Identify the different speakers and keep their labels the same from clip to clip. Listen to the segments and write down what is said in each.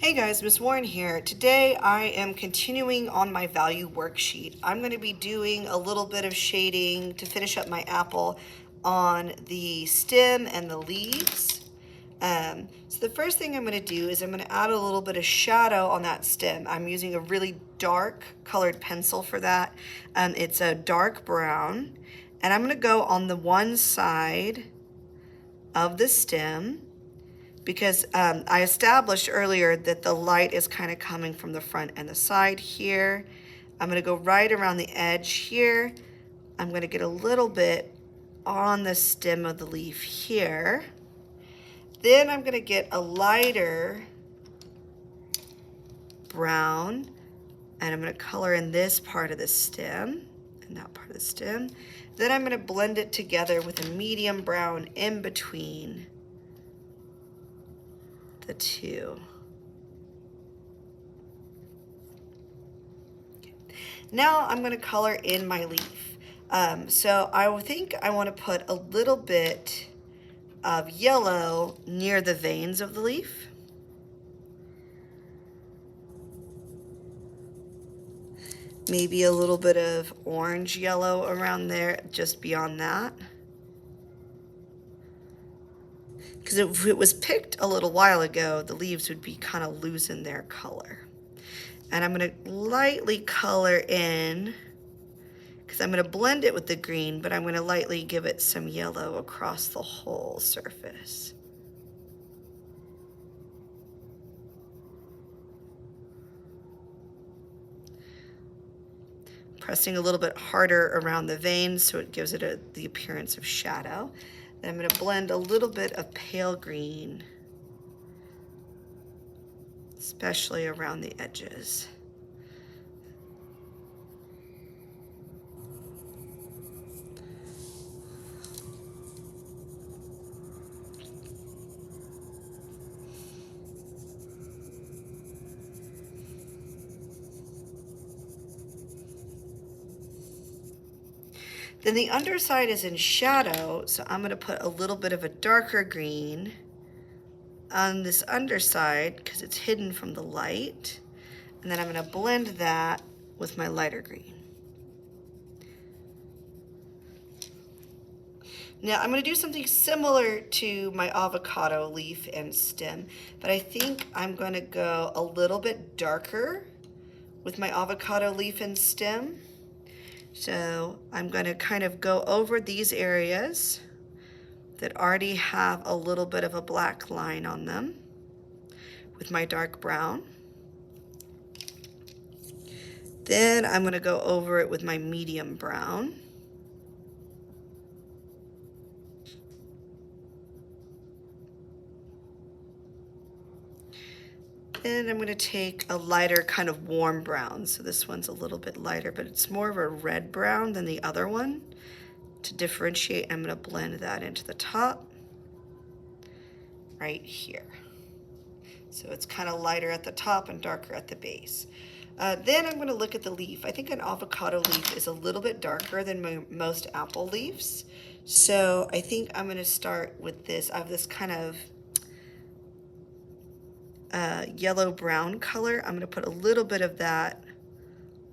Speaker 1: Hey guys, Miss Warren here. Today I am continuing on my value worksheet. I'm going to be doing a little bit of shading to finish up my apple on the stem and the leaves. So the first thing I'm going to do is I'm going to add a little bit of shadow on that stem. I'm using a really dark colored pencil for that. It's a dark brown, and I'm going to go on the one side of the stem, because I established earlier that the light is kind of coming from the front and the side here. I'm going to go right around the edge here. I'm going to get a little bit on the stem of the leaf here. Then I'm going to get a lighter brown, and I'm going to color in this part of the stem and that part of the stem. Then I'm going to blend it together with a medium brown in between the two. Now I'm going to color in my leaf. So I think I want to put a little bit of yellow near the veins of the leaf. Maybe a little bit of orange yellow around there, just beyond that. Because if it was picked a little while ago, the leaves would be kind of loose in their color. And I'm going to lightly color in, because I'm going to blend it with the green, but I'm going to lightly give it some yellow across the whole surface. Pressing a little bit harder around the veins so it gives it the appearance of shadow. Then I'm going to blend a little bit of pale green, especially around the edges. Then the underside is in shadow, so I'm going to put a little bit of a darker green on this underside because it's hidden from the light. And then I'm going to blend that with my lighter green. Now I'm going to do something similar to my avocado leaf and stem, but I think I'm going to go a little bit darker with my avocado leaf and stem. So I'm going to kind of go over these areas that already have a little bit of a black line on them with my dark brown. Then I'm going to go over it with my medium brown. Then I'm going to take a lighter kind of warm brown. So this one's a little bit lighter, but it's more of a red brown than the other one. To differentiate, I'm going to blend that into the top right here. So it's kind of lighter at the top and darker at the base. Then I'm going to look at the leaf. I think an avocado leaf is a little bit darker than most apple leaves. So I think I'm going to start with this. I have this kind of yellow-brown color. I'm going to put a little bit of that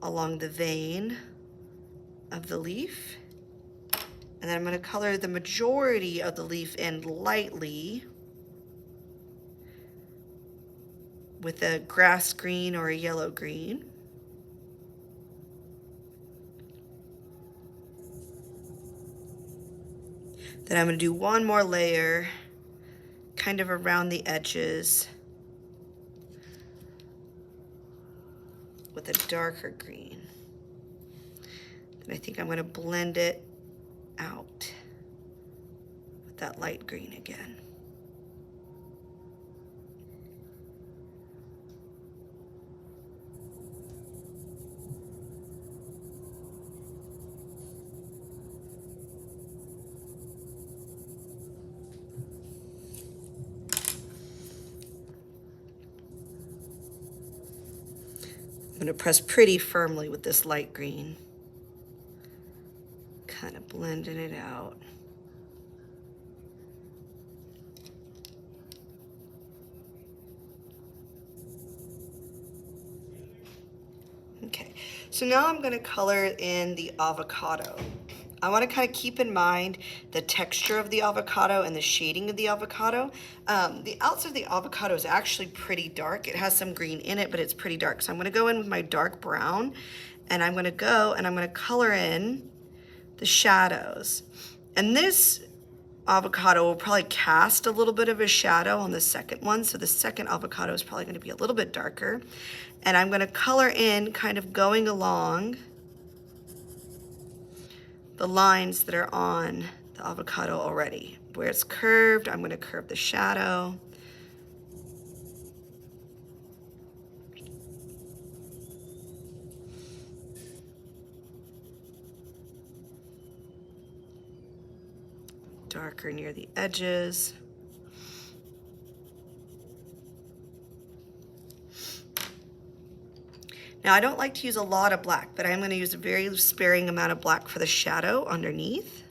Speaker 1: along the vein of the leaf. And then I'm going to color the majority of the leaf in lightly with a grass green or a yellow green. Then I'm going to do one more layer kind of around the edges with a darker green. Then I think I'm going to blend it out with that light green again. I'm going to press pretty firmly with this light green, kind of blending it out. Okay, so now I'm going to color in the avocado. I want to kind of keep in mind the texture of the avocado and the shading of the avocado. The outside of the avocado is actually pretty dark. It has some green in it, but it's pretty dark. So I'm going to go in with my dark brown, and I'm going to go and I'm going to color in the shadows. And this avocado will probably cast a little bit of a shadow on the second one. So the second avocado is probably going to be a little bit darker. And I'm going to color in kind of going along the lines that are on the avocado already. Where it's curved, I'm going to curve the shadow. Darker near the edges. Now I don't like to use a lot of black, but I'm going to use a very sparing amount of black for the shadow underneath.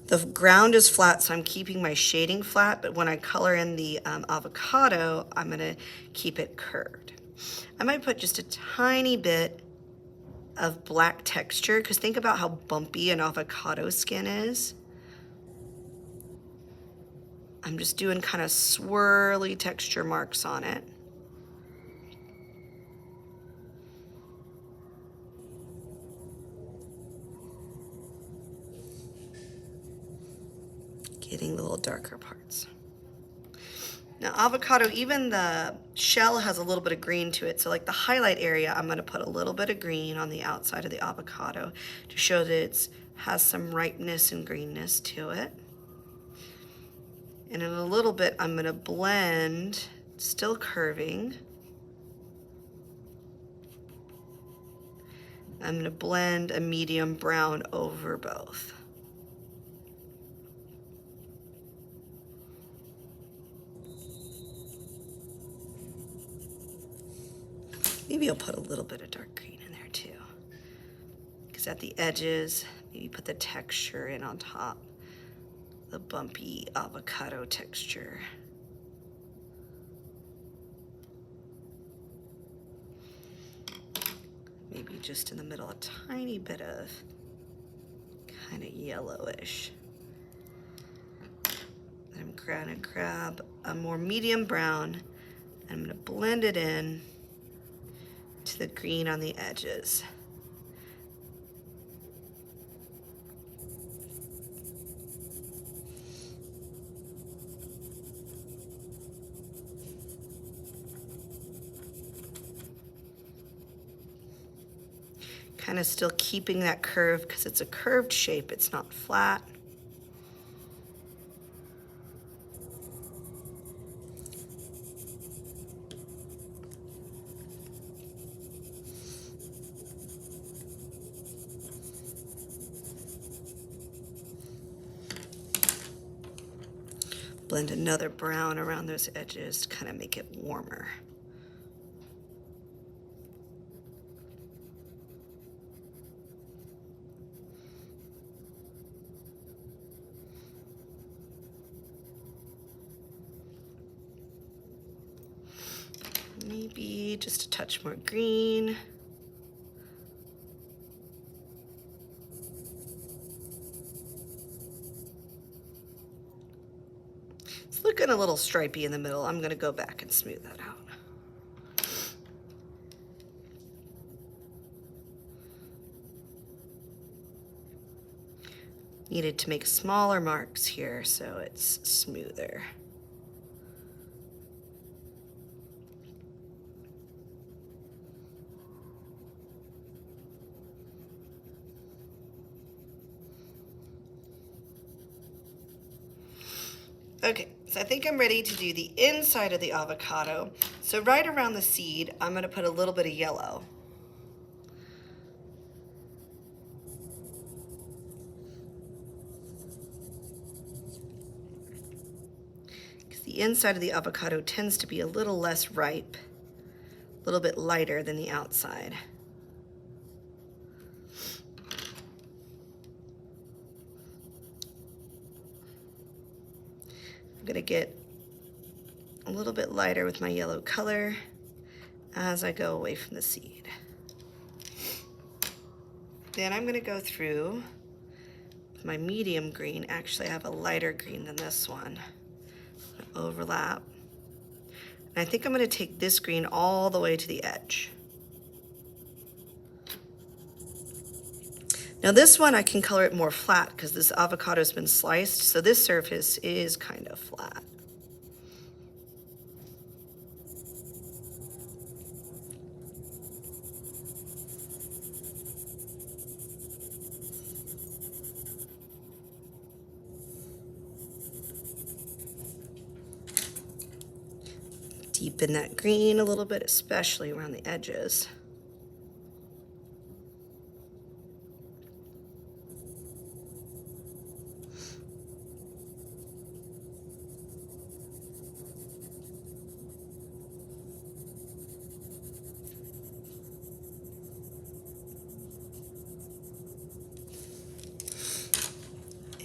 Speaker 1: The ground is flat, so I'm keeping my shading flat, but when I color in the avocado, I'm going to keep it curved. I might put just a tiny bit of black texture, because think about how bumpy an avocado skin is. I'm just doing kind of swirly texture marks on it. Getting the little darker parts. Now avocado, even the shell has a little bit of green to it. So like the highlight area, I'm gonna put a little bit of green on the outside of the avocado to show that it has some ripeness and greenness to it. And in a little bit, I'm gonna blend, still curving. I'm gonna blend a medium brown over both. Maybe I'll put a little bit of dark green in there too. Because at the edges, maybe put the texture in on top. The bumpy avocado texture. Maybe just in the middle, a tiny bit of kind of yellowish. I'm gonna grab a more medium brown, and I'm gonna blend it in to the green on the edges. Kind of still keeping that curve because it's a curved shape, it's not flat. Blend another brown around those edges to kind of make it warmer. Maybe just a touch more green. It's looking a little stripy in the middle. I'm gonna go back and smooth that out. Needed to make smaller marks here so it's smoother. Okay, so I think I'm ready to do the inside of the avocado. So right around the seed, I'm gonna put a little bit of yellow. Because the inside of the avocado tends to be a little less ripe, a little bit lighter than the outside. I'm gonna get a little bit lighter with my yellow color as I go away from the seed. Then I'm gonna go through with my medium green. Actually, I have a lighter green than this one. Overlap. And I think I'm gonna take this green all the way to the edge. Now this one I can color it more flat because this avocado has been sliced, so this surface is kind of flat. Deepen that green a little bit, especially around the edges.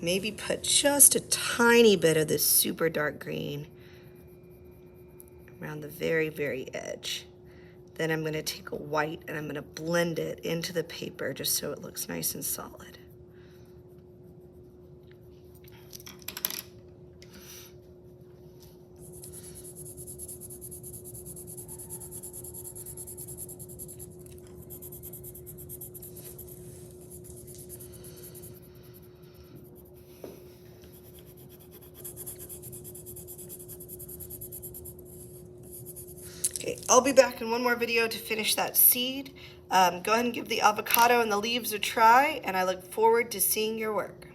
Speaker 1: Maybe put just a tiny bit of this super dark green around the very, very edge. Then I'm going to take a white and I'm going to blend it into the paper just so it looks nice and solid. Okay, I'll be back in one more video to finish that seed. Go ahead and give the avocado and the leaves a try, and I look forward to seeing your work.